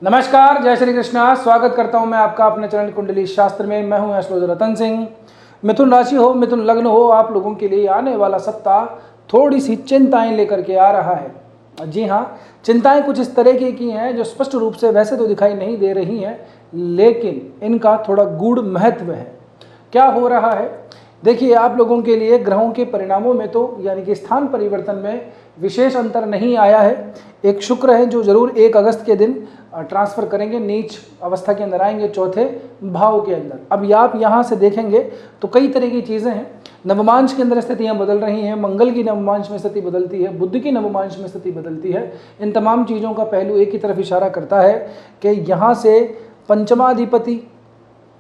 नमस्कार, जय श्री कृष्णा। स्वागत करता हूं मैं आपका अपने चरण कुंडली शास्त्र में। मैं हूं एस्ट्रोलॉजर रतन सिंह। मिथुन राशि हो, मिथुन लग्न हो, आप लोगों के लिए आने वाला सप्ताह थोड़ी सी चिंताएं लेकर के आ रहा है। जी हाँ, चिंताएं कुछ इस तरह की हैं जो स्पष्ट रूप से वैसे तो दिखाई नहीं दे रही हैं, लेकिन इनका थोड़ा गूढ़ महत्व है। क्या हो रहा है? देखिए, आप लोगों के लिए ग्रहों के परिणामों में तो यानी कि स्थान परिवर्तन में विशेष अंतर नहीं आया है। एक शुक्र है जो जरूर 1 अगस्त के दिन ट्रांसफर करेंगे, नीच अवस्था के अंदर आएंगे चौथे भाव के अंदर। अब आप यहाँ से देखेंगे तो कई तरह की चीज़ें हैं। नवमांश के अंदर स्थितियाँ बदल रही हैं, मंगल की नवमांश में स्थिति बदलती है, बुध की नवमांश में स्थिति बदलती है। इन तमाम चीज़ों का पहलू एक ही तरफ इशारा करता है कि यहाँ से पंचमाधिपति,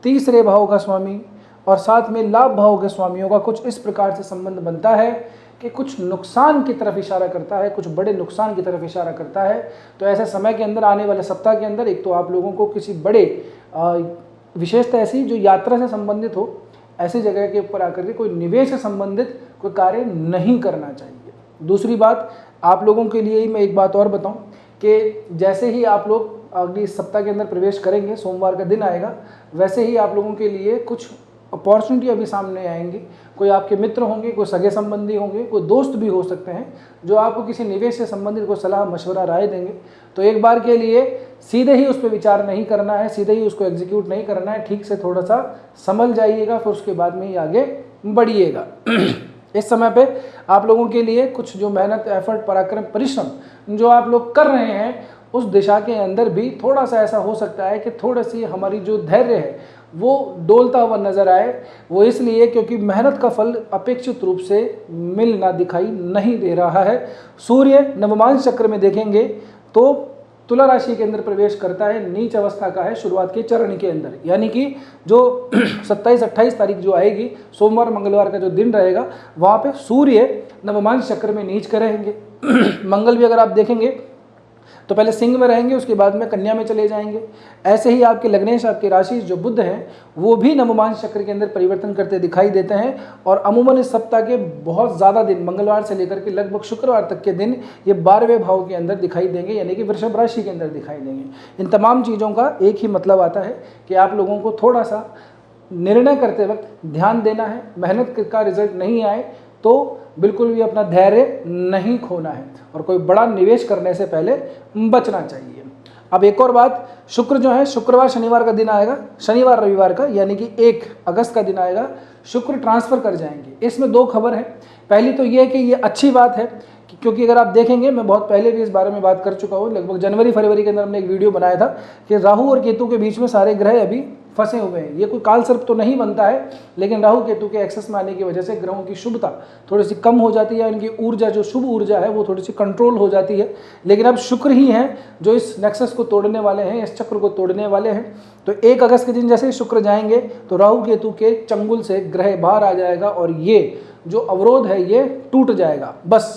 तीसरे भाव का स्वामी और साथ में लाभ भाव के स्वामियों का कुछ इस प्रकार से संबंध बनता है कि कुछ नुकसान की तरफ इशारा करता है, कुछ बड़े नुकसान की तरफ इशारा करता है। तो ऐसे समय के अंदर, आने वाले सप्ताह के अंदर, एक तो आप लोगों को किसी बड़े विशेषता ऐसी जो यात्रा से संबंधित हो, ऐसी जगह के ऊपर आकर के कोई निवेश से संबंधित कोई कार्य नहीं करना चाहिए। दूसरी बात, आप लोगों के लिए ही मैं एक बात और बताऊं कि जैसे ही आप लोग अगली सप्ताह के अंदर प्रवेश करेंगे, सोमवार का दिन आएगा, वैसे ही आप लोगों के लिए कुछ अपॉर्चुनिटी अभी सामने आएंगी। कोई आपके मित्र होंगे, कोई सगे संबंधी होंगे, कोई दोस्त भी हो सकते हैं जो आपको किसी निवेश से संबंधित कोई सलाह मशवरा राय देंगे। तो एक बार के लिए सीधे ही उस पर विचार नहीं करना है, सीधे ही उसको एग्जीक्यूट नहीं करना है, ठीक से थोड़ा सा संभल जाइएगा, फिर उसके बाद में ही आगे बढ़िएगा। इस समय पे आप लोगों के लिए कुछ जो मेहनत, एफर्ट, पराक्रम, परिश्रम जो आप लोग कर रहे हैं, उस दिशा के अंदर भी थोड़ा सा ऐसा हो सकता है कि थोड़ी सी हमारी जो धैर्य है वो डोलता हुआ नजर आए। वो इसलिए क्योंकि मेहनत का फल अपेक्षित रूप से मिलना दिखाई नहीं दे रहा है। सूर्य नवमांश चक्र में देखेंगे तो तुला राशि के अंदर प्रवेश करता है, नीच अवस्था का है शुरुआत के चरण के अंदर, यानी कि जो 27-28 तारीख जो आएगी, सोमवार मंगलवार का जो दिन रहेगा, वहाँ पे सूर्य नवमांश चक्र में नीच करेंगे। मंगल भी अगर आप देखेंगे तो पहले सिंह में रहेंगे, उसके बाद में कन्या में चले जाएंगे। ऐसे ही आपके लग्नेश, आपकी राशि जो बुध हैं, वो भी नवमांश चक्र के अंदर परिवर्तन करते दिखाई देते हैं। और अमूमन इस सप्ताह के बहुत ज़्यादा दिन, मंगलवार से लेकर के लगभग शुक्रवार तक के दिन, ये 12वें भाव के अंदर दिखाई देंगे, यानी कि वृषभ राशि के अंदर दिखाई देंगे। इन तमाम चीज़ों का एक ही मतलब आता है कि आप लोगों को थोड़ा सा निर्णय करते वक्त ध्यान देना है। मेहनत का रिजल्ट नहीं आए तो बिल्कुल भी अपना धैर्य नहीं खोना है और कोई बड़ा निवेश करने से पहले बचना चाहिए। अब एक और बात, शुक्र जो है, शुक्रवार शनिवार का दिन आएगा, शनिवार रविवार का, यानी कि 1 अगस्त का दिन आएगा, शुक्र ट्रांसफर कर जाएंगे। इसमें 2 खबर है। पहली तो ये है कि ये अच्छी बात है, क्योंकि अगर आप देखेंगे, मैं बहुत पहले भी इस बारे में बात कर चुका हूँ, लगभग जनवरी फरवरी के अंदर हमने एक वीडियो बनाया था कि राहु और केतु के बीच में सारे ग्रह अभी फंसे हुए हैं। ये कोई काल सर्प तो नहीं बनता है, लेकिन राहु केतु के एक्सेस में आने की वजह से ग्रहों की शुभता थोड़ी सी कम हो जाती है, इनकी ऊर्जा, जो शुभ ऊर्जा है, वो थोड़ी सी कंट्रोल हो जाती है। लेकिन अब शुक्र ही हैं जो इस नेक्सस को तोड़ने वाले हैं, इस चक्र को तोड़ने वाले हैं। तो 1 अगस्त के दिन जैसे ही शुक्र जाएंगे तो राहु केतु के चंगुल से ग्रह बाहर आ जाएगा और ये जो अवरोध है ये टूट जाएगा। बस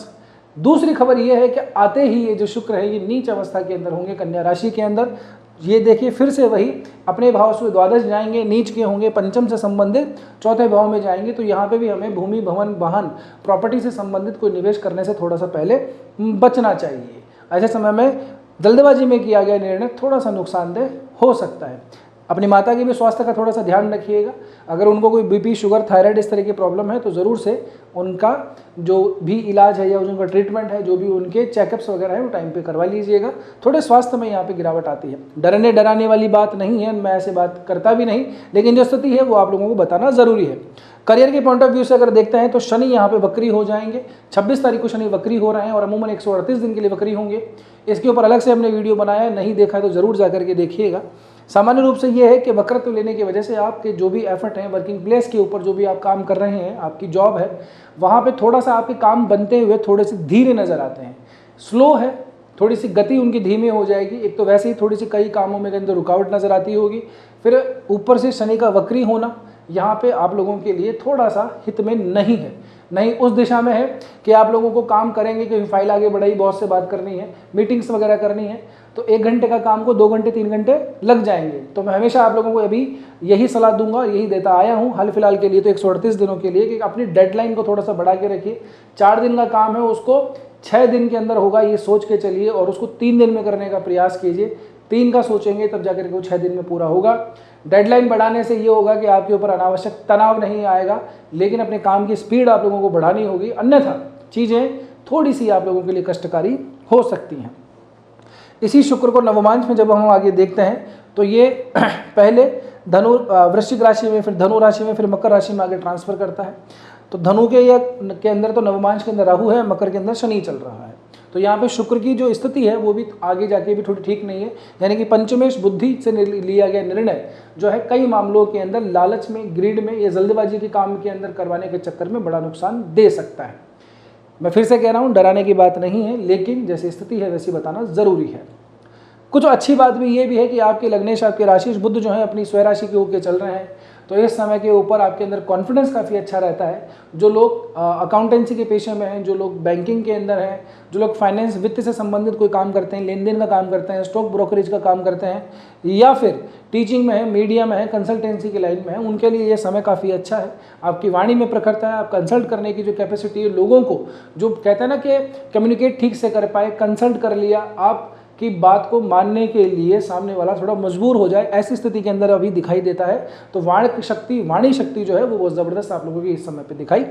दूसरी खबर ये है कि आते ही ये जो शुक्र है, ये नीच अवस्था के अंदर होंगे कन्या राशि के अंदर। ये देखिए, फिर से वही अपने भाव से द्वादश जाएंगे, नीच के होंगे, पंचम से संबंधित चौथे भाव में जाएंगे। तो यहाँ पे भी हमें भूमि, भवन, वाहन, प्रॉपर्टी से संबंधित कोई निवेश करने से थोड़ा सा पहले बचना चाहिए। ऐसे समय में जल्दबाजी में किया गया निर्णय थोड़ा सा नुकसानदेह हो सकता है। अपनी माता के भी स्वास्थ्य का थोड़ा सा ध्यान रखिएगा। अगर उनको कोई बीपी, शुगर, थायराइड इस तरह की प्रॉब्लम है तो ज़रूर से उनका जो भी इलाज है या उनका ट्रीटमेंट है, जो भी उनके चेकअप्स वगैरह है, वो टाइम पे करवा लीजिएगा। थोड़े स्वास्थ्य में यहाँ पे गिरावट आती है। डरने डराने वाली बात नहीं है, मैं ऐसे बात करता भी नहीं, लेकिन जो स्थिति है वो आप लोगों को बताना ज़रूरी है। करियर के पॉइंट ऑफ व्यू से अगर देखते हैं तो शनि यहाँ पे वक्री हो जाएंगे। 26 तारीख को शनि वक्री हो रहे हैं और अमूमन 138 दिन के लिए वक्री होंगे। इसके ऊपर अलग से हमने वीडियो बनाया है, नहीं देखा तो ज़रूर जा करके देखिएगा। सामान्य रूप से ये है कि वक्रत्व लेने की वजह से आपके जो भी एफर्ट हैं वर्किंग प्लेस के ऊपर, जो भी आप काम कर रहे हैं, आपकी जॉब है, वहाँ पे थोड़ा सा आपके काम बनते हुए थोड़े से धीरे नज़र आते हैं, स्लो है, थोड़ी सी गति उनकी धीमी हो जाएगी। एक तो वैसे ही थोड़ी सी कई कामों में अंदर रुकावट नज़र आती होगी, फिर ऊपर से शनि का वक्री होना यहाँ पे आप लोगों के लिए थोड़ा सा हित में नहीं है। नहीं उस दिशा में है कि आप लोगों को काम करेंगे कि फाइल आगे बढ़ाई, बॉस से बात करनी है, मीटिंग्स वगैरह करनी है, तो 1 घंटे का काम को 2 घंटे 3 घंटे लग जाएंगे। तो मैं हमेशा आप लोगों को अभी यही सलाह दूंगा, यही देता आया हूँ हाल फिलहाल के लिए, तो 138 दिनों के लिए, कि अपनी डेडलाइन को थोड़ा सा बढ़ा के रखिए। 4 दिन का काम है उसको 6 दिन के अंदर होगा ये सोच के चलिए और उसको 3 दिन में करने का प्रयास कीजिए। 3 का सोचेंगे तब जाकर के वो 6 दिन में पूरा होगा। डेडलाइन बढ़ाने से ये होगा कि आपके ऊपर अनावश्यक तनाव नहीं आएगा, लेकिन अपने काम की स्पीड आप लोगों को बढ़ानी होगी, अन्यथा चीज़ें थोड़ी सी आप लोगों के लिए कष्टकारी हो सकती हैं। इसी शुक्र को नवमांश में जब हम आगे देखते हैं तो ये पहले वृश्चिक राशि में, फिर धनु राशि में, फिर मकर राशि में आगे ट्रांसफर करता है। तो धनु के अंदर तो नवमांश के अंदर राहु है, मकर के अंदर शनि चल रहा है। तो यहाँ पे शुक्र की जो स्थिति है वो भी आगे जाके भी थोड़ी ठीक नहीं है, यानी कि पंचमेश बुद्धि से लिया गया निर्णय जो है कई मामलों के अंदर लालच में, ग्रीड में या जल्दबाजी के काम के अंदर करवाने के चक्कर में बड़ा नुकसान दे सकता है। मैं फिर से कह रहा हूँ, डराने की बात नहीं है, लेकिन जैसी स्थिति है वैसी बताना ज़रूरी है। कुछ अच्छी बात भी ये भी है कि आपके लग्नेश, आपके राशि बुध जो है अपनी स्वराशि के होकर चल रहे हैं, तो इस समय के ऊपर आपके अंदर कॉन्फिडेंस काफ़ी अच्छा रहता है। जो लोग अकाउंटेंसी के पेशे में हैं, जो लोग बैंकिंग के अंदर हैं, जो लोग फाइनेंस वित्त से संबंधित कोई काम करते हैं, लेन देन का काम करते हैं, स्टॉक ब्रोकरेज का काम करते हैं, या फिर टीचिंग में है, मीडिया में है, कंसल्टेंसी की लाइन में है, उनके लिए ये समय काफ़ी अच्छा है। आपकी वाणी में प्रखरता है, आप कंसल्ट करने की जो कैपेसिटी है, लोगों को जो कहते हैं ना कि कम्युनिकेट ठीक से कर पाए, कंसल्ट कर लिया, आप की बात को मानने के लिए सामने वाला थोड़ा मजबूर हो जाए, ऐसी स्थिति के अंदर अभी दिखाई देता है। तो वाणी शक्ति जो है वो बहुत ज़बरदस्त आप लोगों की इस समय पे दिखाई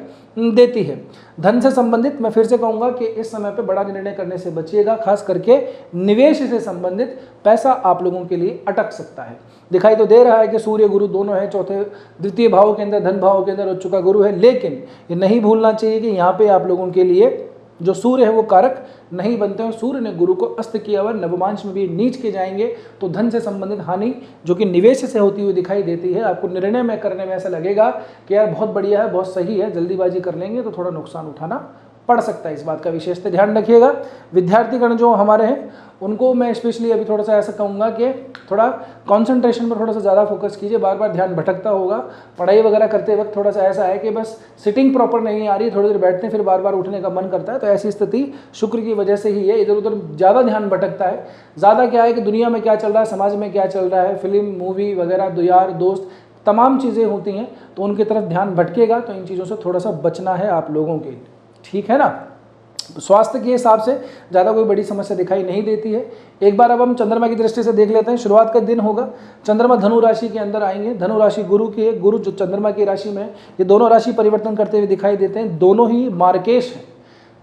देती है। धन से संबंधित मैं फिर से कहूँगा कि इस समय पे बड़ा निर्णय करने से बचिएगा, खास करके निवेश से संबंधित पैसा आप लोगों के लिए अटक सकता है। दिखाई तो दे रहा है कि सूर्य गुरु दोनों है, द्वितीय भाव के अंदर, धन भाव के अंदर उच्च का गुरु है, लेकिन ये नहीं भूलना चाहिए कि यहाँ पे आप लोगों के लिए जो सूर्य है वो कारक नहीं बनते हैं। सूर्य ने गुरु को अस्त किया हुआ, नवमांश में भी नीच के जाएंगे, तो धन से संबंधित हानि जो कि निवेश से होती हुई दिखाई देती है। आपको निर्णय में करने में ऐसा लगेगा कि यार बहुत बढ़िया है, बहुत सही है, जल्दीबाजी कर लेंगे तो थोड़ा नुकसान उठाना पड़ सकता है। इस बात का विशेषतः ध्यान रखिएगा। विद्यार्थीगण जो हमारे हैं उनको मैं स्पेशली अभी थोड़ा सा ऐसा कहूँगा कि थोड़ा कंसंट्रेशन पर थोड़ा सा ज़्यादा फोकस कीजिए, बार बार ध्यान भटकता होगा। पढ़ाई वगैरह करते वक्त थोड़ा सा ऐसा है कि बस सिटिंग प्रॉपर नहीं आ रही, थोड़ी देर बैठते हैं फिर बार बार उठने का मन करता है, तो ऐसी स्थिति शुक्र की वजह से ही है। इधर उधर ज़्यादा ध्यान भटकता है। ज़्यादा क्या है कि दुनिया में क्या चल रहा है, समाज में क्या चल रहा है, फिल्म मूवी वगैरह, यार दोस्त, तमाम चीज़ें होती हैं, तो उनकी तरफ ध्यान भटकेगा। तो इन चीज़ों से थोड़ा सा बचना है आप लोगों के, ठीक है ना। स्वास्थ्य के हिसाब से ज़्यादा कोई बड़ी समस्या दिखाई नहीं देती है। एक बार अब हम चंद्रमा की दृष्टि से देख लेते हैं। शुरुआत का दिन होगा, चंद्रमा धनु राशि के अंदर आएंगे। धनु राशि गुरु की है, गुरु जो चंद्रमा की राशि में है, ये दोनों राशि परिवर्तन करते हुए दिखाई देते हैं। दोनों ही मार्केश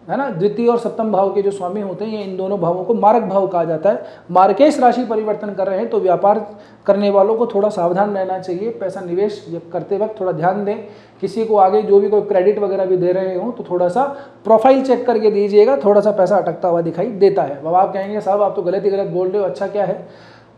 है ना, द्वितीय और सप्तम भाव के जो स्वामी होते हैं, ये इन दोनों भावों को मारक भाव कहा जाता है। मार्केश राशि परिवर्तन कर रहे हैं, तो व्यापार करने वालों को थोड़ा सावधान रहना चाहिए। पैसा निवेश करते वक्त थोड़ा ध्यान दें। किसी को आगे जो भी कोई क्रेडिट वगैरह भी दे रहे हो तो थोड़ा सा प्रोफाइल चेक करके दीजिएगा, थोड़ा सा पैसा अटकता हुआ दिखाई देता है। अब आप कहेंगे साहब आप तो गलत ही गलत बोल रहे हो, अच्छा क्या है?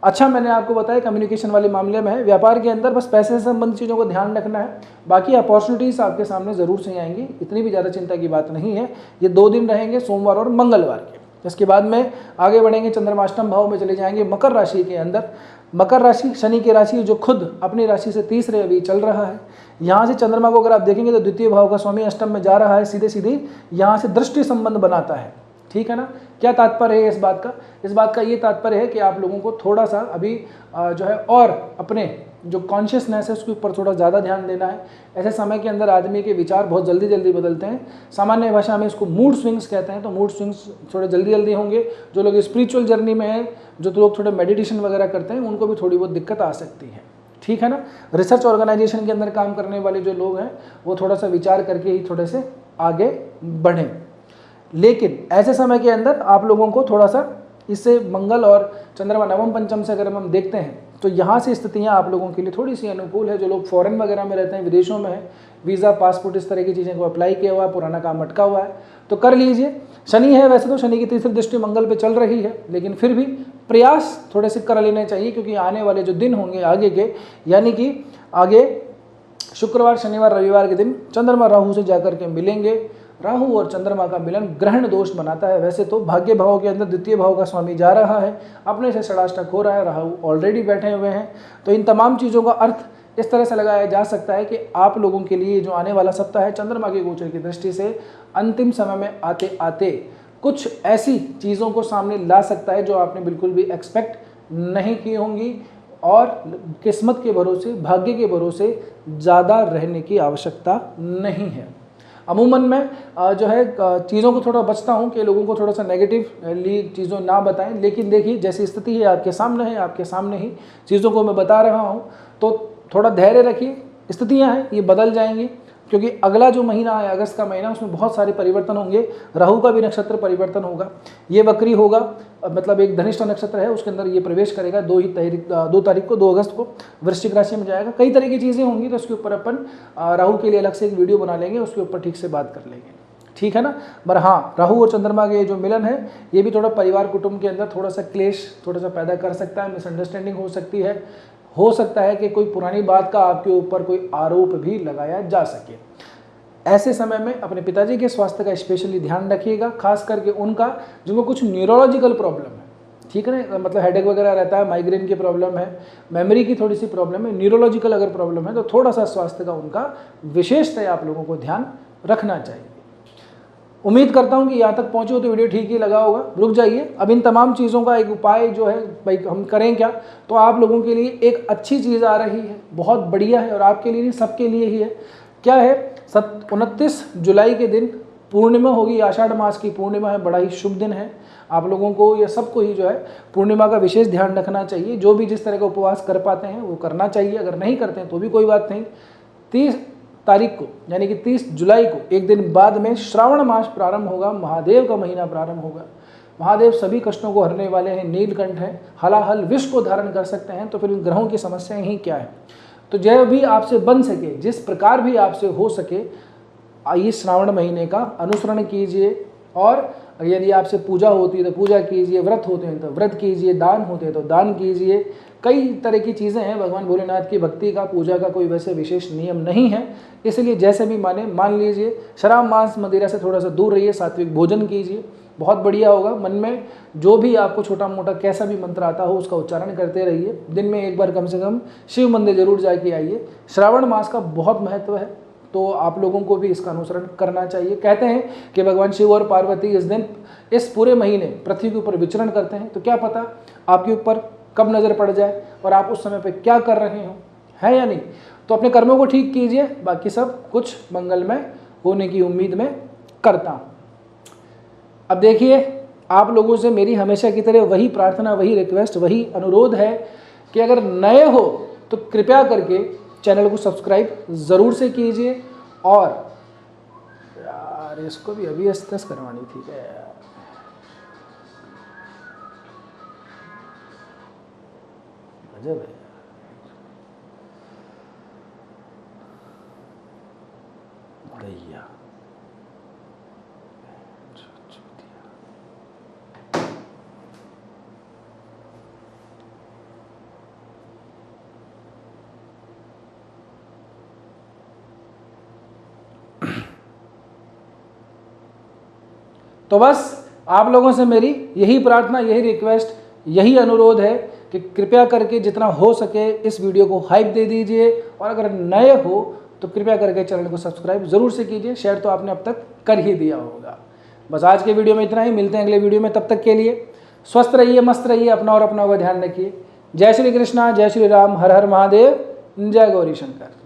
अच्छा, मैंने आपको बताया कम्युनिकेशन वाले मामले में है। व्यापार के अंदर बस पैसे से संबंधित चीज़ों को ध्यान रखना है, बाकी अपॉर्चुनिटीज़ आपके सामने ज़रूर से आएंगी, इतनी भी ज़्यादा चिंता की बात नहीं है। ये 2 दिन रहेंगे, सोमवार और मंगलवार के। इसके बाद में आगे बढ़ेंगे, चंद्रमाष्टम भाव में चले जाएंगे मकर राशि के अंदर। मकर राशि शनि की राशि, जो खुद अपनी राशि से तीसरे अभी चल रहा है। यहाँ से चंद्रमा को अगर आप देखेंगे तो द्वितीय भाव का स्वामी अष्टम में जा रहा है, सीधे सीधे यहाँ से दृष्टि संबंध बनाता है, ठीक है ना। क्या तात्पर्य है इस बात का? इस बात का ये तात्पर्य है कि आप लोगों को थोड़ा सा अभी जो है और अपने जो कॉन्शियसनेस है उसके ऊपर थोड़ा ज़्यादा ध्यान देना है। ऐसे समय के अंदर आदमी के विचार बहुत जल्दी जल्दी बदलते हैं। सामान्य भाषा में इसको मूड स्विंग्स कहते हैं। तो मूड स्विंग्स थोड़े जल्दी जल्दी होंगे। जो लोग स्पिरिचुअल जर्नी में हैं, जो लोग थोड़े मेडिटेशन वगैरह करते हैं, उनको भी थोड़ी बहुत दिक्कत आ सकती है, ठीक है ना। रिसर्च ऑर्गेनाइजेशन के अंदर काम करने वाले जो लोग हैं वो थोड़ा सा विचार करके ही थोड़े से आगे बढ़ें। लेकिन ऐसे समय के अंदर आप लोगों को थोड़ा सा इससे मंगल और चंद्रमा नवम पंचम से अगर हम देखते हैं तो यहाँ से स्थितियाँ आप लोगों के लिए थोड़ी सी अनुकूल है। जो लोग फॉरेन वगैरह में रहते हैं, विदेशों में है, वीज़ा पासपोर्ट इस तरह की चीज़ें को अप्लाई किया हुआ है, पुराना काम अटका हुआ है तो कर लीजिए। शनि है, वैसे तो शनि की तीसरी दृष्टि मंगल पे चल रही है, लेकिन फिर भी प्रयास थोड़े से कर लेने चाहिए, क्योंकि आने वाले जो दिन होंगे आगे के, यानी कि आगे शुक्रवार शनिवार रविवार के दिन चंद्रमा राहु से जाकर के मिलेंगे। राहु और चंद्रमा का मिलन ग्रहण दोष बनाता है। वैसे तो भाग्य भाव के अंदर द्वितीय भाव का स्वामी जा रहा है, अपने से षडाष्टक हो रहा है, राहु ऑलरेडी बैठे हुए हैं। तो इन तमाम चीज़ों का अर्थ इस तरह से लगाया जा सकता है कि आप लोगों के लिए जो आने वाला सप्ताह है चंद्रमा के गोचर की दृष्टि से अंतिम समय में आते आते कुछ ऐसी चीज़ों को सामने ला सकता है जो आपने बिल्कुल भी एक्सपेक्ट नहीं की होंगी। और किस्मत के भरोसे, भाग्य के भरोसे ज़्यादा रहने की आवश्यकता नहीं है। अमूमन मैं जो है चीज़ों को थोड़ा बचता हूँ कि लोगों को थोड़ा सा नेगेटिवली चीज़ों ना बताएं, लेकिन देखिए जैसी स्थिति है आपके सामने ही चीज़ों को मैं बता रहा हूँ, तो थोड़ा धैर्य रखिए। स्थितियाँ हैं ये बदल जाएंगी, क्योंकि अगला जो महीना है अगस्त का महीना, उसमें बहुत सारे परिवर्तन होंगे। राहु का भी नक्षत्र परिवर्तन होगा, ये वक्री होगा, मतलब एक धनिष्ठा नक्षत्र है उसके अंदर ये प्रवेश करेगा 2 तारीख को 2 अगस्त को वृश्चिक राशि में जाएगा। कई तरह की चीज़ें होंगी, तो उसके ऊपर अपन राहु के लिए अलग से एक वीडियो बना लेंगे, उसके ऊपर ठीक से बात कर लेंगे, ठीक है ना। पर हाँ, राहु और चंद्रमा के जो मिलन है ये भी थोड़ा परिवार कुटुंब के अंदर थोड़ा सा क्लेश थोड़ा सा पैदा कर सकता है, मिसअंडरस्टैंडिंग हो सकता है कि कोई पुरानी बात का आपके ऊपर कोई आरोप भी लगाया जा सके। ऐसे समय में अपने पिताजी के स्वास्थ्य का स्पेशली ध्यान रखिएगा, खास करके उनका जिनको कुछ न्यूरोलॉजिकल प्रॉब्लम है, ठीक है ना, मतलब हेडेक वगैरह रहता है, माइग्रेन की प्रॉब्लम है, मेमोरी की थोड़ी सी प्रॉब्लम है, न्यूरोलॉजिकल अगर प्रॉब्लम है तो थोड़ा सा स्वास्थ्य का उनका विशेषतः आप लोगों को ध्यान रखना चाहिए। उम्मीद करता हूं कि यहाँ तक पहुँचे हो तो वीडियो ठीक ही लगा होगा। रुक जाइए, अब इन तमाम चीज़ों का एक उपाय जो है भाई हम करें क्या, तो आप लोगों के लिए एक अच्छी चीज़ आ रही है, बहुत बढ़िया है, और आपके लिए नहीं सबके लिए ही है। क्या है, 29 जुलाई के दिन पूर्णिमा होगी, आषाढ़ मास की पूर्णिमा है, बड़ा ही शुभ दिन है। आप लोगों को या सबको ही जो है पूर्णिमा का विशेष ध्यान रखना चाहिए। जो भी जिस तरह का उपवास कर पाते हैं वो करना चाहिए, अगर नहीं करते हैं तो भी कोई बात नहीं। 30 तारीख को यानी कि 30 जुलाई को एक दिन बाद में श्रावण मास प्रारंभ होगा, महादेव का महीना प्रारंभ होगा। महादेव सभी कष्टों को हरने वाले हैं, नीलकंठ हैं, हलाहल विष को धारण कर सकते हैं, तो फिर इन ग्रहों की समस्याएं ही क्या है। तो जो भी आपसे बन सके, जिस प्रकार भी आपसे हो सके, आइए श्रावण महीने का अनुसरण कीजिए, और यदि आपसे पूजा होती है तो पूजा कीजिए, व्रत होते हैं तो व्रत कीजिए, दान होते हैं तो दान कीजिए। कई तरह की चीज़ें हैं, भगवान भोलेनाथ की भक्ति का, पूजा का कोई वैसे विशेष नियम नहीं है, इसलिए जैसे भी मान लीजिए। शराब मांस मदिरा से थोड़ा सा दूर रहिए, सात्विक भोजन कीजिए, बहुत बढ़िया होगा। मन में जो भी आपको छोटा मोटा कैसा भी मंत्र आता हो उसका उच्चारण करते रहिए। दिन में एक बार कम से कम शिव मंदिर जरूर जाके आइए। श्रावण मास का बहुत महत्व है, तो आप लोगों को भी इसका अनुसरण करना चाहिए। कहते हैं कि भगवान शिव और पार्वती इस दिन इस पूरे महीने पृथ्वी के ऊपर विचरण करते हैं, तो क्या पता आपके ऊपर कब नज़र पड़ जाए और आप उस समय पे क्या कर रहे हो, है या नहीं। तो अपने कर्मों को ठीक कीजिए, बाकी सब कुछ मंगलमय होने की उम्मीद में करता हूँ। अब देखिए, आप लोगों से मेरी हमेशा की तरह वही प्रार्थना, वही रिक्वेस्ट, वही अनुरोध है कि अगर नए हो तो कृपया करके चैनल को सब्सक्राइब ज़रूर से कीजिए। और यार इसको भी अभी एस्टेस करवानी थी क्या यार, गजब है। गैया तो बस आप लोगों से मेरी यही प्रार्थना, यही रिक्वेस्ट, यही अनुरोध है कि कृपया करके जितना हो सके इस वीडियो को हाइप दे दीजिए, और अगर नए हो तो कृपया करके चैनल को सब्सक्राइब ज़रूर से कीजिए। शेयर तो आपने अब तक कर ही दिया होगा। बस आज के वीडियो में इतना ही, मिलते हैं अगले वीडियो में। तब तक के लिए स्वस्थ रहिए, मस्त रहिए, अपना और अपना का ध्यान रखिए। जय श्री कृष्णा, जय श्री राम, हर हर महादेव, जय गौरी शंकर।